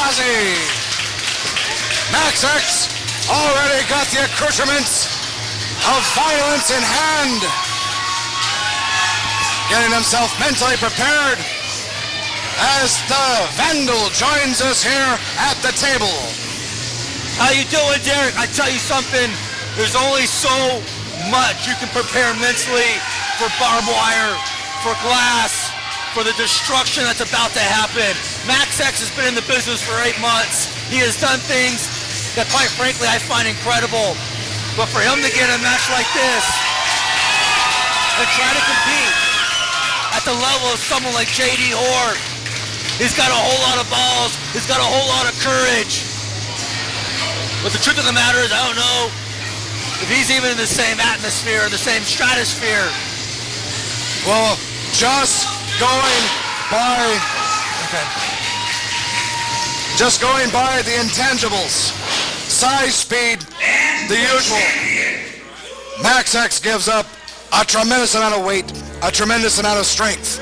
kamikaze. Max X already got the accoutrements of violence in hand, getting himself mentally prepared as the Vandal joins us here at the table. How you doing, Derrick? I tell you something, there's only so much you can prepare mentally for barbed wire, for glass, for the destruction that's about to happen. Max X has been in the business for 8 months. He has done things that, quite frankly, I find incredible. But for him to get a match like this and try to compete at the level of someone like JD Hoare, he's got a whole lot of balls, he's got a whole lot of courage. But the truth of the matter is, I don't know if he's even in the same atmosphere, the same stratosphere. Well, just going by the intangibles, size, speed, the usual. Max X gives up a tremendous amount of weight, a tremendous amount of strength.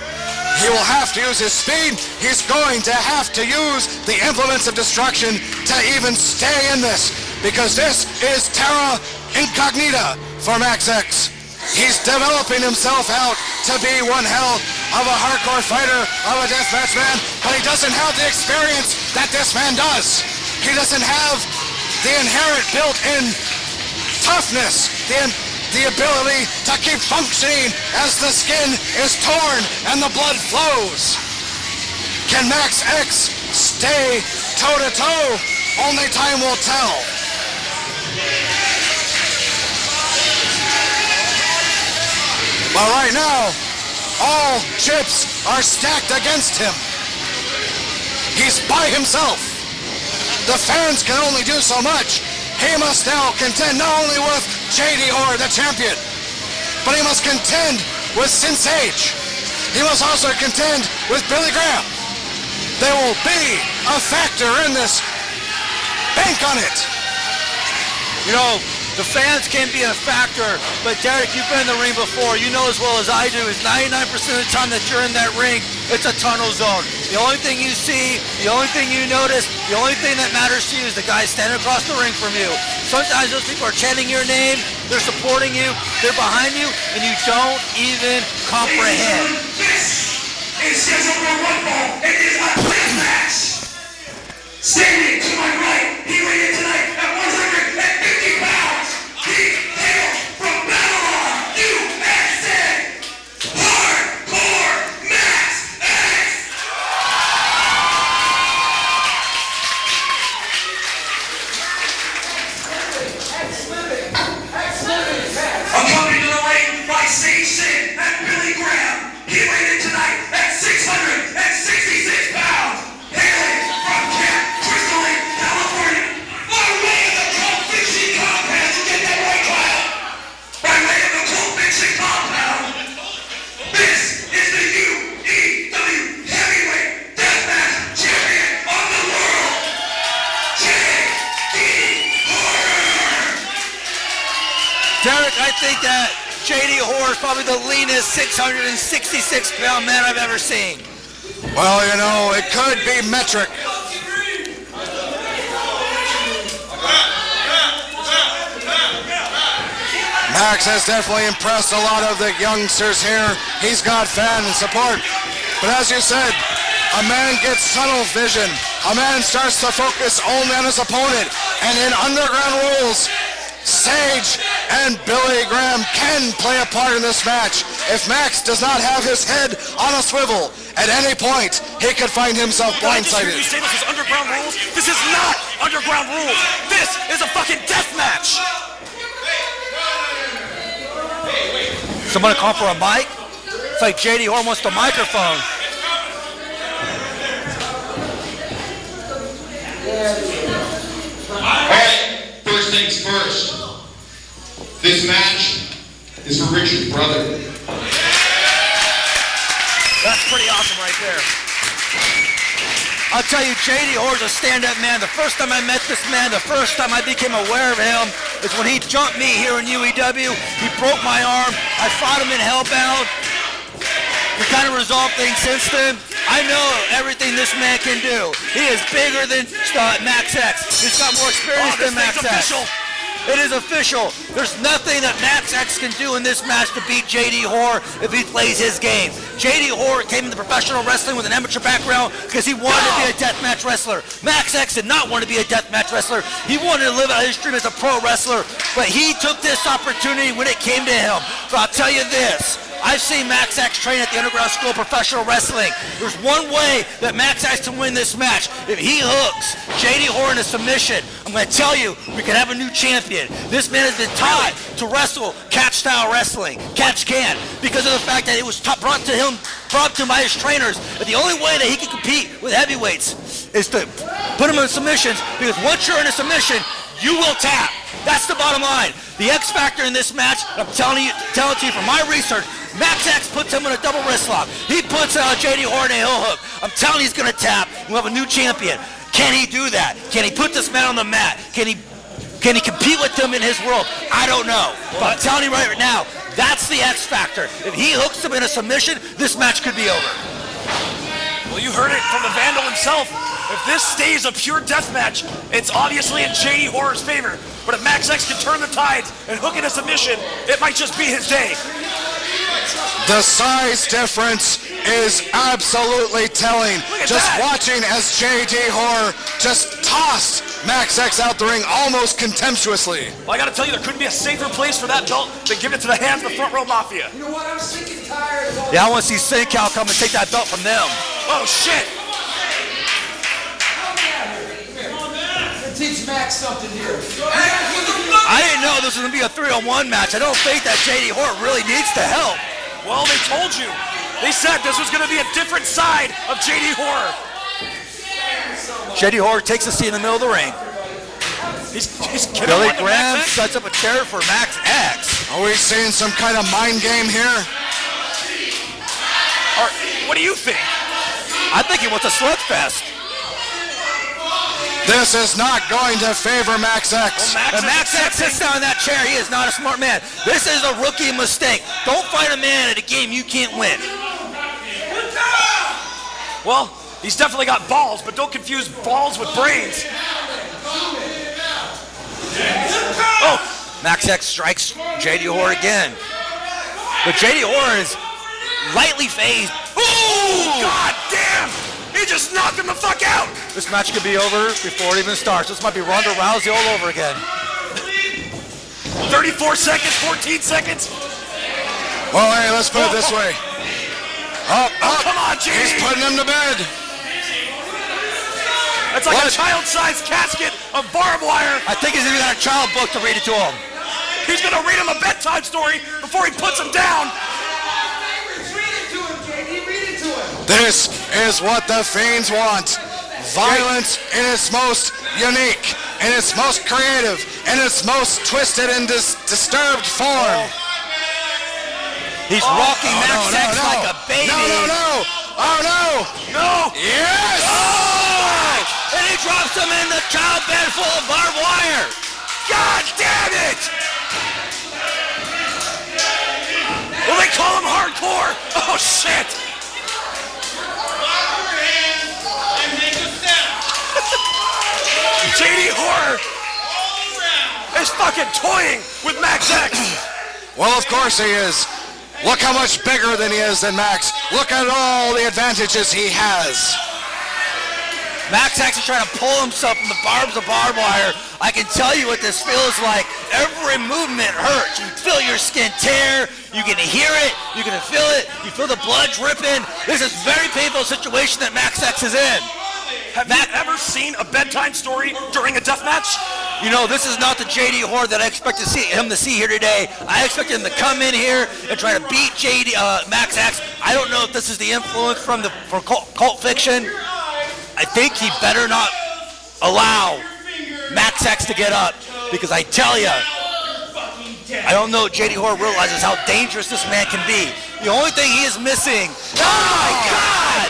He will have to use his speed. He's going to have to use the implements of destruction to even stay in this, because this is terra incognita for Max X. He's developing himself out to be one hell of a hardcore fighter, of a deathmatch man, but he doesn't have the experience that this man does. He doesn't have the inherent built-in toughness, the ability to keep functioning as the skin is torn and the blood flows. Can Max X stay toe-to-toe? Only time will tell. But right now, all chips are stacked against him. He's by himself. The fans can only do so much. He must now contend not only with JD Hoare, the champion, but he must contend with Sage. He must also contend with Billy Graham. They will be a factor in this. Bank on it. You know, the fans can be a factor, but Derrick, you've been in the ring before. You know as well as I do is 99% of the time that you're in that ring, it's a tunnel zone. The only thing you see, the only thing you notice, the only thing that matters to you is the guy standing across the ring from you. Sometimes those people are chanting your name, they're supporting you, they're behind you, and you don't even comprehend. This is scheduled for one fall. It is a death match. Standing to my right, he weighed in tonight at 150 pounds. He hails from Babylon, USA. Hardcore Max X. Accompanied to the ring by Sage and Billy Graham. He weighed in tonight at 666 pounds. Hailing from Camp Crystal, California. By way of the Cold Fiction Compound, you get that right, Kyle? By way of the Cold Fiction Compound, this is the UEW Heavyweight Deathmatch Champion of the World, JD Hoare. Derrick, I think that JD Hoare is probably the leanest 666-pound man I've ever seen. Well, you know, it could be metric. Max has definitely impressed a lot of the youngsters here. He's got fan and support. But as you said, a man gets tunnel vision. A man starts to focus only on his opponent. And in underground rules, Sage and Billy Graham can play a part in this match. If Max does not have his head on a swivel, at any point, he could find himself blindsided. You say this is underground rules? This is not underground rules. This is a fucking death match. Someone call for a mic? It's like JD Hoare wants the microphone. Alright, first things first. This match is for Richard's brother. That's pretty awesome right there. I'll tell you, JD Hoare's a stand-up man. The first time I met this man, the first time I became aware of him is when he jumped me here in UEW. He broke my arm. I fought him in Hellbound. We kind trying to resolve things since then. I know everything this man can do. He is bigger than Max X. He's got more experience than Max X. It is official. There's nothing that Max X can do in this match to beat JD Horror if he plays his game. JD Horror came into professional wrestling with an amateur background because he wanted to be a deathmatch wrestler. Max X did not want to be a deathmatch wrestler. He wanted to live out his dream as a pro wrestler, but he took this opportunity when it came to him. So I'll tell you this. I've seen Max X train at the Underground School of Professional Wrestling. There's one way that Max X can win this match. If he hooks JD Horn in a submission, I'm going to tell you, we can have a new champion. This man has been taught to wrestle catch-style wrestling, catch-can, because of the fact that it was brought to him by his trainers. That the only way that he can compete with heavyweights is to put him in submissions, because once you're in a submission, you will tap. That's the bottom line. The X factor in this match, I'm telling you from my research, Max X puts him in a double wrist lock. He puts JD Horn in a heel hook. I'm telling you he's going to tap. We'll have a new champion. Can he do that? Can he put this man on the mat? Can he compete with him in his world? I don't know. But I'm telling you right now, that's the X factor. If he hooks him in a submission, this match could be over. Well, you heard it from the Vandal himself. If this stays a pure death match, it's obviously in JD Horror's favor. But if Max X can turn the tides and hook in a submission, it might just be his day. The size difference is absolutely telling. Just watching as JD Horror just tossed Max X out the ring almost contemptuously. Well, I gotta tell you, there couldn't be a safer place for that belt than give it to the hands of the Front Row Mafia. You know what? I'm sick and tired of all Yeah, I want to see SoCal come and take that belt from them. Oh, shit! teach Max something here. I didn't know this was going to be a 3-on-1 match. I don't think that JD Horror really needs the help. Well, they told you. They said this was going to be a different side of JD Horror. JD Horror takes a seat in the middle of the ring. He's getting Billy on to Graham Max X. sets up a chair for Max X. Are we seeing some kind of mind game here? Or, what do you think? I think he wants a slugfest. This is not going to favor Max X. Well, Max X sits down in that chair. He is not a smart man. This is a rookie mistake. Don't fight a man at a game you can't win. Well, he's definitely got balls, but don't confuse balls with brains. Oh, Max X strikes JD Horror again. But JD Horror is lightly phased. Ooh! God damn! He just knocked him the fuck out! This match could be over before it even starts. This might be Ronda Rousey all over again. 34 seconds, 14 seconds. Well, hey, let's put it this way. Oh, come on, JD! He's putting him to bed. That's like a child-sized casket of barbed wire. I think he's even got a child book to read it to him. He's gonna read him a bedtime story before he puts him down. This is what the Fiends want. Violence in its most unique, in its most creative, in its most twisted and disturbed form. He's rocking Max X like a baby. No. Oh, no. No! Yes! Oh! And he drops him in the child bed full of barbed wire. God damn it! Well, they call him hardcore. Oh, shit! JD Horror is fucking toying with Max X. Well, of course he is. Look how much bigger than he is than Max. Look at all the advantages he has. Max X is trying to pull himself from the barbs of barbed wire. I can tell you what this feels like. Every movement hurts. You feel your skin tear. You can hear it. You can feel it. You feel the blood dripping. This is a very painful situation that Max X is in. Have you ever seen a bedtime story during a death match? You know, this is not the JD Horror that I expect to see him here today. I expect him to come in here and try to beat Max X. I don't know if this is the influence from Cult Fiction. I think he better not allow Max X to get up, because I tell you, I don't know if JD Horror realizes how dangerous this man can be. The only thing he is missing, oh my God!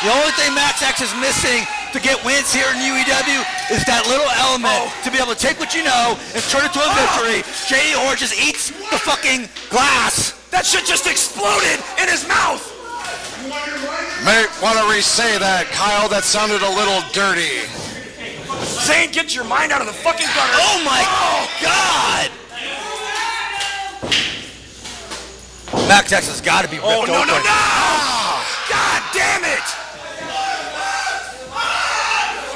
The only thing Max X is missing to get wins here in UEW is that little element to be able to take what you know and turn it to a victory. JD Horror just eats the fucking glass That shit just exploded in his mouth. May want to re-say that, Kyle. That sounded a little dirty. Zane, get your mind out of the fucking gutter. Oh my God! Max X has got to be ripped Oh, no, open. no, no! God damn it!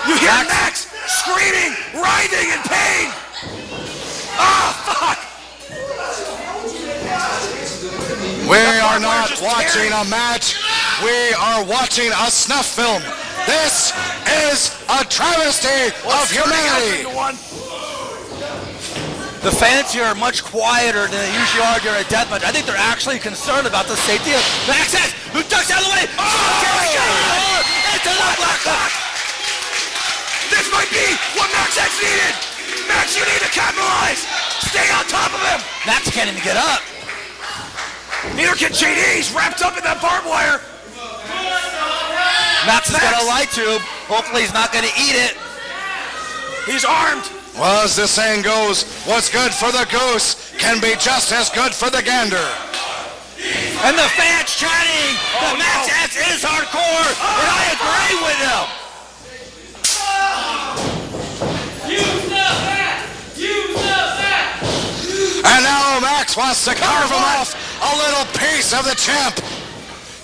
You hear Max screaming, writhing in pain! Oh, fuck! We are not just watching tearing. a match. We are watching a snuff film. This is a travesty of humanity. The fans here are much quieter than they usually are during a deathmatch. I think they're actually concerned about the safety of Max X, who ducks out of the way. Into the black box. This might be what Max X needed! Max, you need to capitalize! Stay on top of him! Max can't even get up. Neither can JD, he's wrapped up in that barbed wire! Max has got a light tube. Hopefully he's not going to eat it. He's armed! Well, as the saying goes, what's good for the goose can be just as good for the gander. And the fans chanting that Max X is hardcore, and I agree with him. And now Max wants to carve him off a little piece of the champ.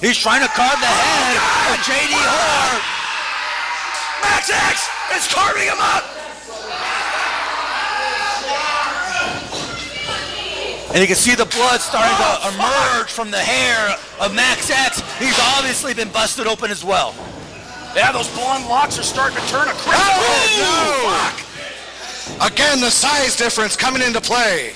He's trying to carve the head of JD Horror. Max X is carving him up! And you can see the blood starting to emerge from the hair of Max X. He's obviously been busted open as well. Yeah, those blonde locks are starting to turn a crimson. Oh, no! Again, the size difference coming into play.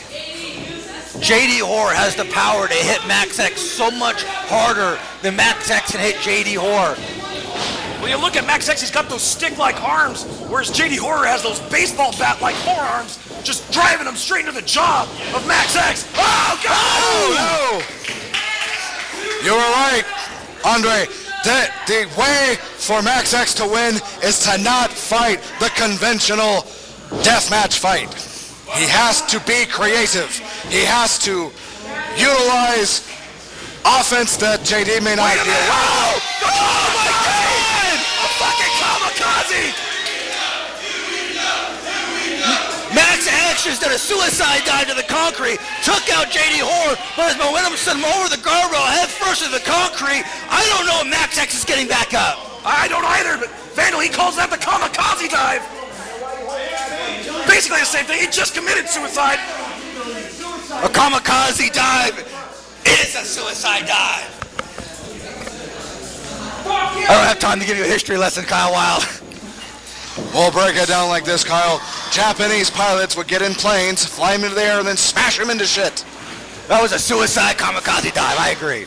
JD Horror has the power to hit Max X so much harder than Max X can hit JD Horror. Well, you look at Max X, he's got those stick-like arms, whereas JD Horror has those baseball bat-like forearms, just driving him straight into the jaw of Max X. Oh, God! Oh, no! You were right, Andre. The way for Max X to win is to not fight the conventional deathmatch fight. He has to be creative. He has to utilize offense that JD may not be able to. Oh, my God! A fucking kamikaze! Max X just did a suicide dive to the concrete, took out JD Horror, but his momentum sent him over the guardrail head first to the concrete. I don't know if Max X is getting back up. I don't either, but Vandal, he calls that the kamikaze dive. Basically the same thing. He just committed suicide. A kamikaze dive is a suicide dive. I don't have time to give you a history lesson, Kyle Wylde. We'll break it down like this, Kyle. Japanese pilots would get in planes, fly them into the air, and then smash them into shit. That was a suicide kamikaze dive, I agree.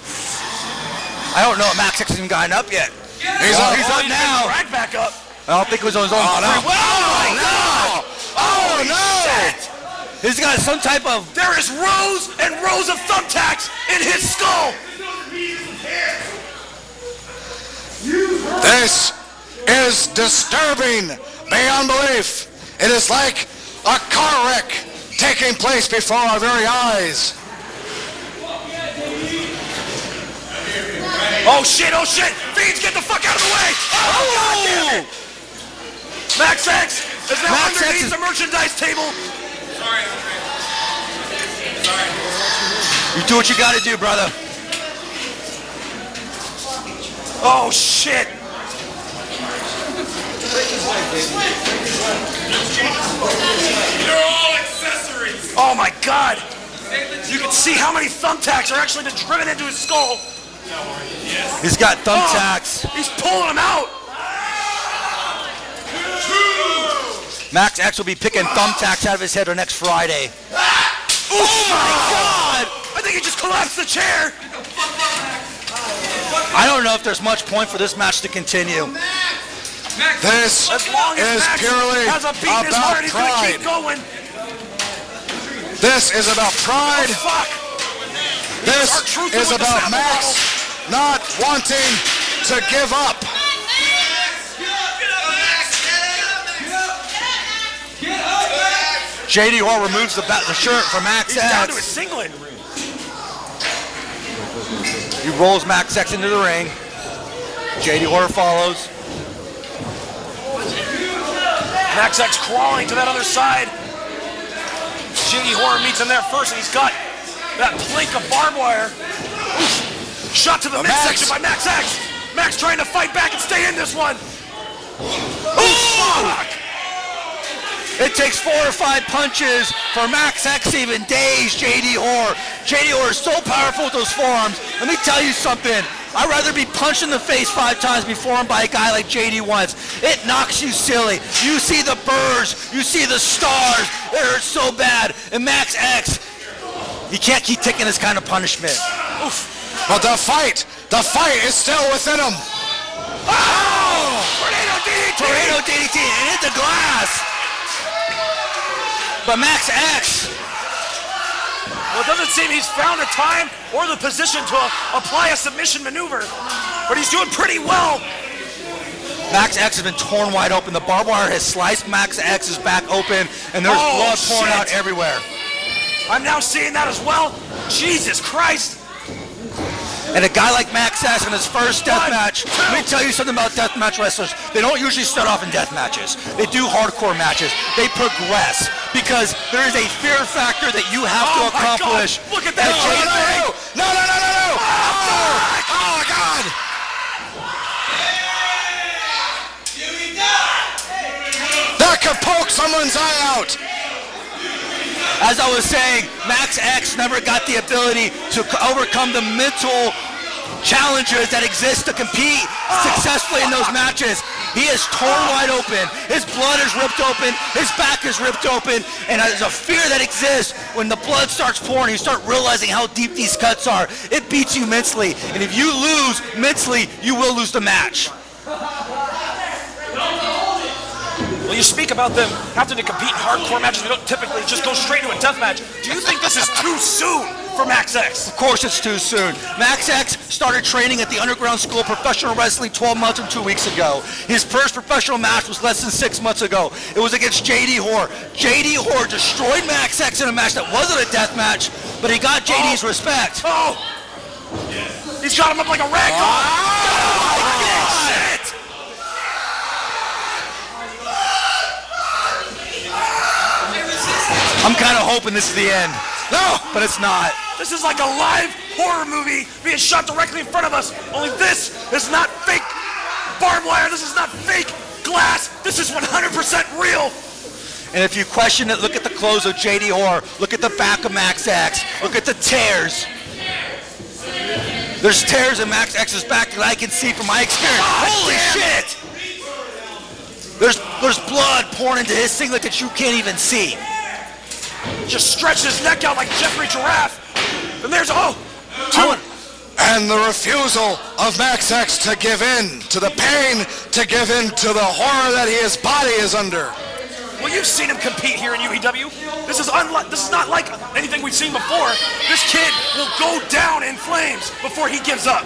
I don't know if Max X has even gotten up yet. He's up now. Right back up. I don't think it was on his own. Oh, no. Oh, no! Oh, no! Shit. He's got some type of... There is rows and rows of thumbtacks in his skull. This is disturbing beyond belief. It is like a car wreck taking place before our very eyes. Oh shit, oh shit! Fiends, get the fuck out of the way! Oh, God damn it! Max X is now Max X underneath is- the merchandise table. Sorry, Andre. Sorry. You do what you gotta do, brother. Oh shit! They're all accessories. Oh my God! You can see how many thumbtacks are actually been driven into his skull. He's got thumbtacks. He's pulling them out. Max X will be picking thumbtacks out of his head next Friday. Oh my God! I think he just collapsed the chair. I don't know if there's much point for this match to continue. This As long as is Max purely has a beat in his heart, about he's gonna pride. keep going. This is about pride. Fuck! This Our truth is with the about sample Max not wanting to give up. JD Horror removes the shirt from Max He's down to his X. singlet. He rolls Max X into the ring. JD Horror follows. Max X crawling to that other side. JD Horror meets him there first, and he's got that plank of barbed wire. Oof. Shot to the midsection by Max X. Max trying to fight back and stay in this one. Oh, fuck! It takes 4 or 5 punches for Max X to even daze JD Horror. JD Horror is so powerful with those forearms. Let me tell you something. I'd rather be punched in the face 5 times before him by a guy like JD once. It knocks you silly. You see the burrs. You see the stars. It hurts so bad. And Max X, you can't keep taking this kind of punishment. Oof. But the fight is still within him. Oh! Tornado DDT! Tornado DDT, and hit the glass. But Max X, well, it doesn't seem he's found the time or the position to apply a submission maneuver, but he's doing pretty well. Max X has been torn wide open. The barbed wire has sliced Max X's back open, and there's blood pouring out everywhere. I'm now seeing that as well. Jesus Christ. And a guy like Max X in his first death match, let me tell you something about death match wrestlers. They don't usually start off in death matches. They do hardcore matches. They progress because there is a fear factor that you have to accomplish. God. Look at that. No. Oh, God. That could poke someone's eye out. As I was saying, Max X never got the ability to overcome the mental challenges that exist to compete successfully in those matches. He is torn wide open. His blood is ripped open. His back is ripped open. And there's a fear that exists when the blood starts pouring. You start realizing how deep these cuts are. It beats you mentally. And if you lose mentally, you will lose the match. Well, you speak about them having to compete in hardcore matches. We don't typically just go straight to a death match. Do you think this is too soon for Max X? Of course it's too soon. Max X started training at the Underground School of Professional Wrestling 12 months and 2 weeks ago. His first professional match was less than 6 months ago. It was against JD Horror. JD Horror destroyed Max X in a match that wasn't a death match, but he got JD's respect. Oh! He's got him up like a rag doll. Oh, my shit! I'm kind of hoping this is the end. No, but it's not. This is like a live horror movie being shot directly in front of us. Only this is not fake barbed wire. This is not fake glass. This is 100% real. And if you question it, look at the clothes of JD Horror. Look at the back of Max X. Look at the tears. There's tears in Max X's back that I can see from my experience. Holy shit! There's blood pouring into his singlet that you can't even see. Just stretched his neck out like Jeffrey Giraffe. And there's, And the refusal of Max X to give in to the pain, to give in to the horror that his body is under. Well, you've seen him compete here in UEW. This is not like anything we've seen before. This kid will go down in flames before he gives up.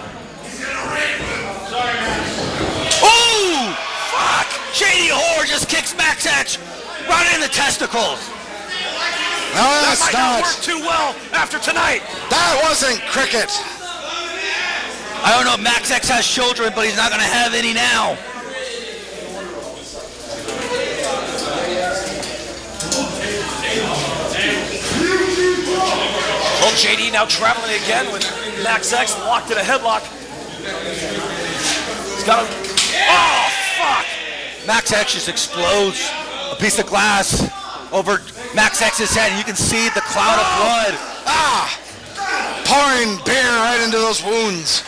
Oh! Fuck! JD Horror just kicks Max X right in the testicles. No, That that's might not work too well after tonight. That wasn't cricket. I don't know if Max X has children, but he's not going to have any now. Well, JD now traveling again with Max X locked in a headlock. He's got him. Oh, fuck! Max X just explodes a piece of glass over Max X's head, and you can see the cloud of blood. Pouring beer right into those wounds.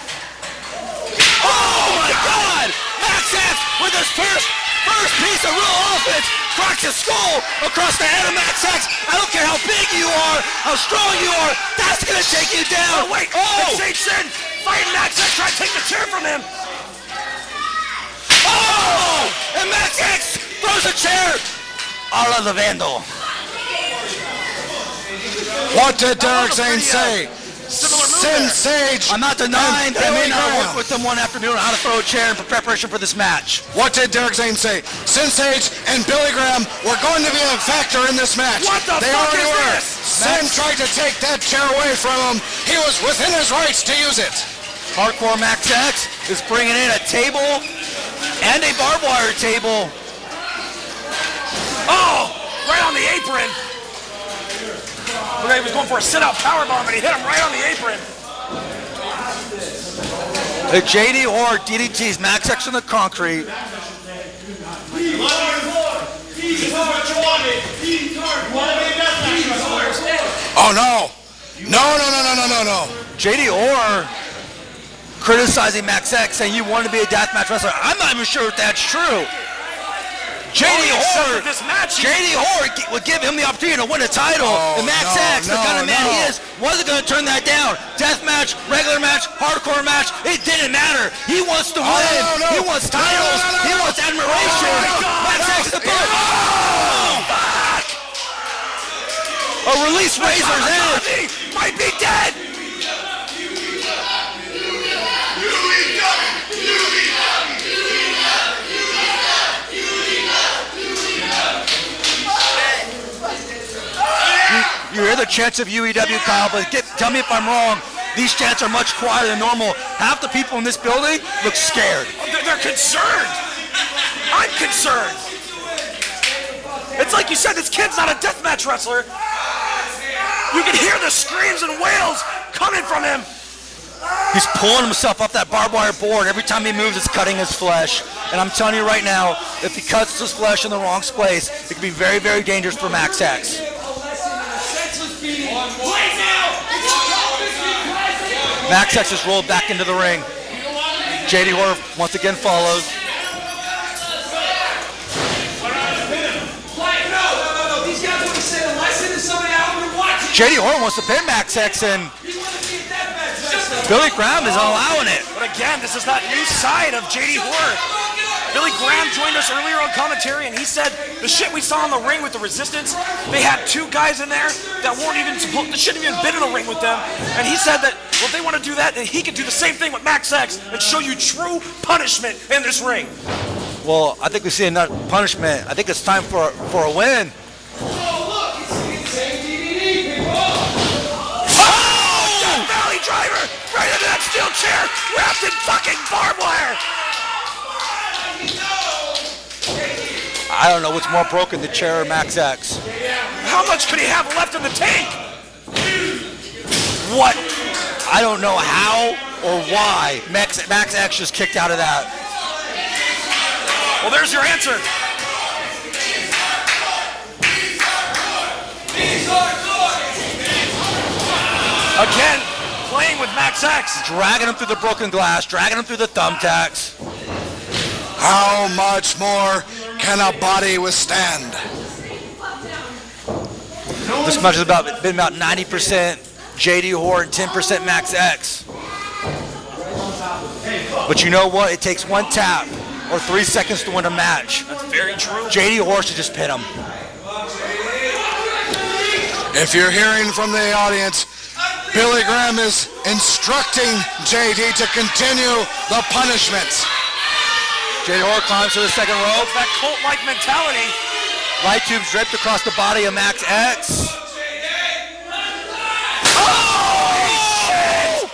Oh my God! Max X with his first piece of real offense cracks his skull across the head of Max X. I don't care how big you are, how strong you are, that's gonna take you down. Oh wait! Oh! It's Sin fighting Max X, trying to take the chair from him. Oh! And Max X throws a chair a la the Vandal. What did Derrick Zane say? Similar move Sin there. Sage. I'm not denying that I may Billy not Graham. work with them one afternoon on how to throw a chair in preparation for this match. What did Derrick Zane say? Sin Sage and Billy Graham were going to be a factor in this match. What the They fuck already is were. this? ZANE tried to take that chair away from him. He was within his rights to use it. Hardcore Max X is bringing in a table and a barbed wire table. Oh, right on the apron. Okay, he was going for a sit-out powerbomb, and he hit him right on the apron. The JD Horror DDTs Max X on the concrete. Oh no. No. JD Horror criticizing Max X, saying you want to be a deathmatch wrestler. I'm not even sure if that's true. JD Horror would give him the opportunity to win a title. And Max X, the kind of man he is, wasn't going to turn that down. Deathmatch, regular match, hardcore match, it didn't matter. He wants to win. He wants titles. He wants admiration. Max X is the bullet. Oh, fuck! A release Razor's Edge. Might be dead. You hear the chants of UEW, Kyle, but tell me if I'm wrong. These chants are much quieter than normal. Half the people in this building look scared. They're concerned. I'm concerned. It's like you said, this kid's not a deathmatch wrestler. You can hear the screams and wails coming from him. He's pulling himself off that barbed wire board. Every time he moves, it's cutting his flesh. And I'm telling you right now, if he cuts his flesh in the wrong place, it can be very, very dangerous for Max X. Max X is rolled back into the ring. JD Horror once again follows. JD Horror wants to pin Max X, and Billy Graham is allowing it. But again, this is that new side of JD Horror. Billy Graham joined us earlier on commentary, and he said the shit we saw in the ring with the Resistance, they had two guys in there that weren't even supposed, that shouldn't even been in the ring with them. And he said that, well, if they want to do that, then he could do the same thing with Max X and show you true punishment in this ring. Well, I think we see enough punishment. I think it's time for a win. Death Valley driver right into that steel chair, wrapped in fucking barbed wire. I don't know what's more broken, the chair or Max X. How much could he have left in the tank? What? I don't know how or why Max X just kicked out of that. Well, there's your answer. Again, playing with Max X. Dragging him through the broken glass, dragging him through the thumbtacks. How much more can a body withstand? This match has been about 90% JD Horror and 10% Max X. But you know what? It takes one tap or 3 seconds to win a match. That's very true. JD Horror should just pin him. If you're hearing from the audience, Billy Graham is instructing JD to continue the punishment. JD Horror climbs to the second rope. That cult-like mentality. Light tubes draped across the body of Max X. Oh!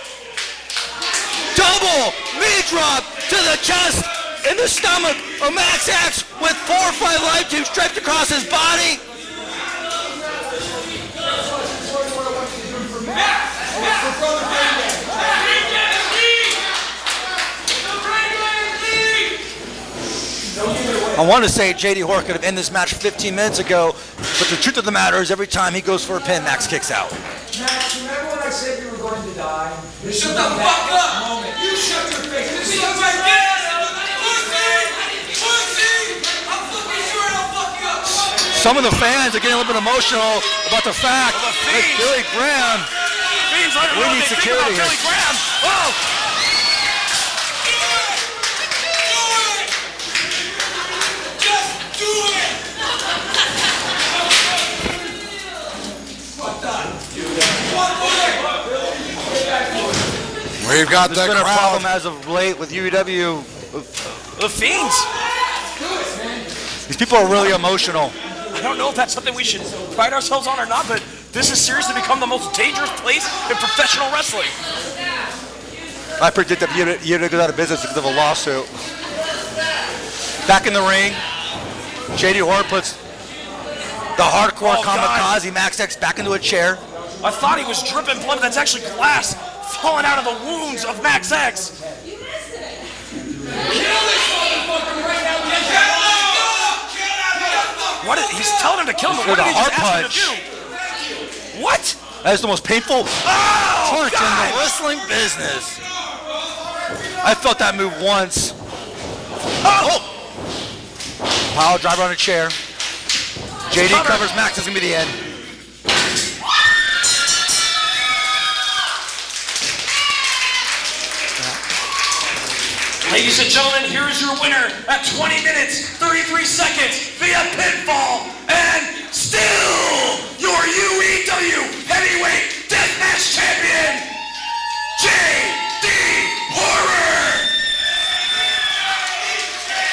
Double knee drop to the chest and the stomach of Max X with 4 or 5 light tubes draped across his body. I want to say JD Horror could have ended this match 15 minutes ago, but the truth of the matter is every time he goes for a pin, Max kicks out. Max, remember when I said you were going to die? Shut the fuck up! Moment. You shut your face. This is my gas! Pussy! I'm fucking sure I'll fuck you up! Some of the fans are getting a little bit emotional about the fact that Billy Graham, we need security here. Billy Graham. Oh! We've got the There's been a problem crowd. as of late with UEW. The Fiends. These people are really emotional. I don't know if that's something we should pride ourselves on or not, but this has seriously become the most dangerous place in professional wrestling. I predict that UEW goes out of business because of a lawsuit. Back in the ring, JD Horn puts the hardcore kamikaze Max X back into a chair. I thought he was dripping blood, but that's actually glass falling out of the wounds of Max X. He's telling him to kill him, but what did he just ask him to do? What? That is the most painful punch in the wrestling business. I felt that move once. Oh! Pile driver on a chair. JD covers Max, it's gonna be the end. Ladies and gentlemen, here is your winner at 20 minutes, 33 seconds via pinfall, and still your UEW Heavyweight Deathmatch Champion, JD Horror!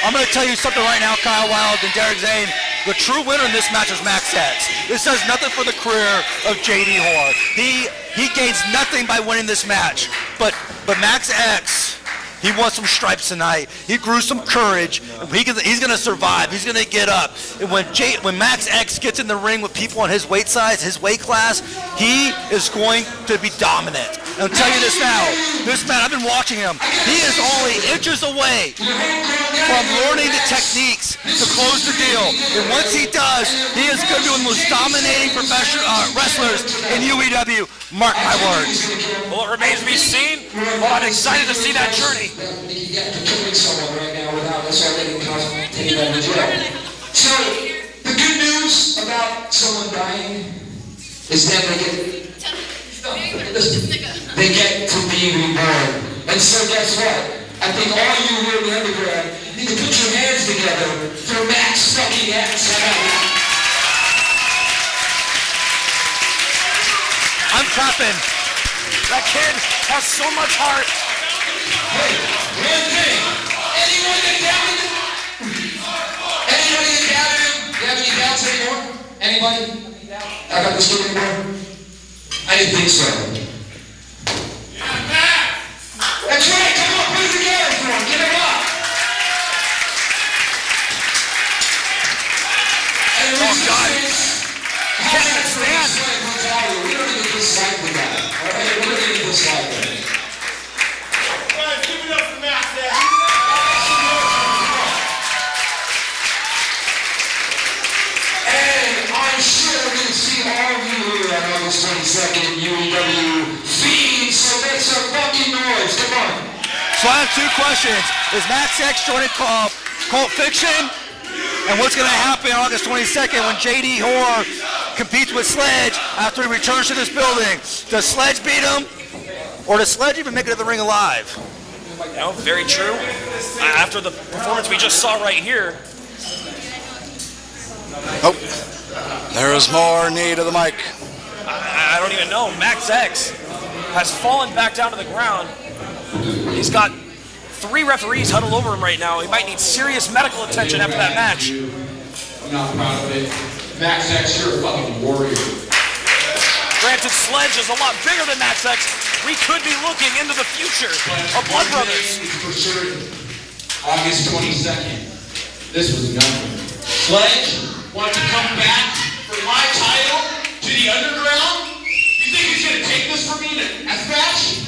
I'm gonna tell you something right now, Kyle Wylde and Derrick ZANE. The true winner in this match is Max X. This does nothing for the career of JD Horror. He gains nothing by winning this match. But Max X, he won some stripes tonight. He grew some courage. He's going to survive. He's going to get up. And when Max X gets in the ring with people on his weight size, his weight class, he is going to be dominant. And I'll tell you this now. This man, I've been watching him. He is only inches away from learning the techniques to close the deal. And once he does, he is going to be one of the most dominating professional wrestlers in UEW. Mark my words. Well, it remains to be seen, but I'm excited to see that journey. So, the good news about someone dying is that they get to be reborn. And so guess what? I think all you here in the underground need to put your hands together for Max fucking X. I'm clapping. That kid has so much heart. Hey, one thing. Anyone that doubted him? Anybody that doubted him? You have any doubts anymore? Anybody? About this kid anymore? I didn't think so. That's right, come on, put it together for him, get him up! And the reason God. is, Can't even stand. We don't even dislike the guy, alright? We don't even dislike him. Guys, give it up for Max there. And I'm sure we're going to see all of you here on August 22nd at UEW Feed, so make some fucking noise, come on. So I have two questions. Is Max X joining Cult Fiction? And what's going to happen on August 22nd when JD Horror competes with Sledge after he returns to this building? Does Sledge beat him? Or does Sledge even make it to the ring alive? No, very true. After the performance we just saw right here. Oh, there is more need of the mic. I don't even know. Max X has fallen back down to the ground. He's got 3 referees huddled over him right now. He might need serious medical attention after that match. I'm not proud of it. Max X, you're a fucking warrior. Granted, Sledge is a lot bigger than Max X. We could be looking into the future of Blood Brothers. For sure, August 22nd. This was nothing. Sledge wanted to come back for my title to the underground? You think he's gonna take this from me in a death match?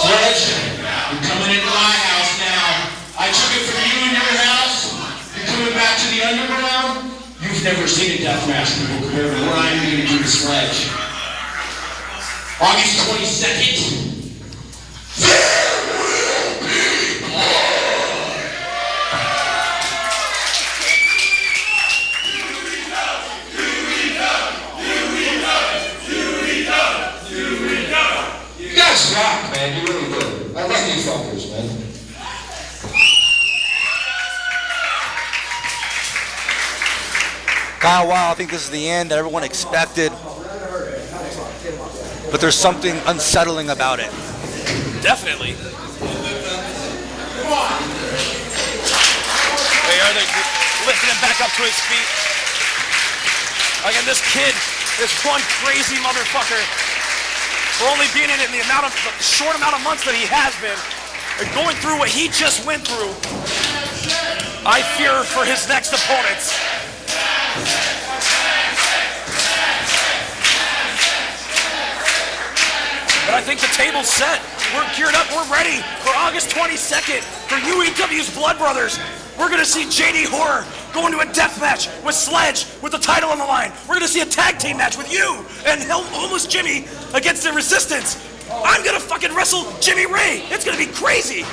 Sledge, you're coming into my house now. I took it from you in your house. You're coming back to the underground. You've never seen a death match before. What I'm going to do to Sledge. August 22nd. You guys rock, man. You really do. I love you fuckers, man. Kyle Wylde, I think this is the end that everyone expected. But there's something unsettling about it. Definitely. on. They are lifting him back up to his feet. Again, this kid is one crazy motherfucker for only being in it in the short amount of months that he has been. And going through what he just went through, I fear for his next opponents. But I think the table's set. We're geared up, we're ready for August 22nd for UEW's Blood Brothers. We're gonna see JD Horror go into a death match with Sledge with the title on the line. We're gonna see a tag team match with you and Homeless Jimmy against the Resistance. I'm gonna fucking wrestle Jimmy Ray. It's gonna be crazy.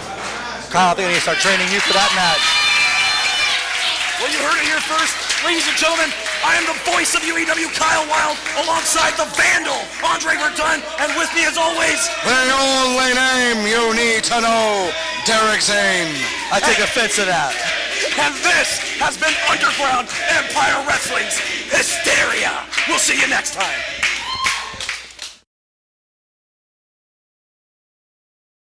Kyle, I think I need to start training you for that match. Well, you heard it here first. Ladies and gentlemen, I am the voice of UEW, Kyle Wylde, alongside the Vandal, Andre Verdun, and with me as always, The only name you need to know, Derrick ZANE. I take offense to that. and this has been Underground Empire Wrestling's Hysteria. We'll see you next time.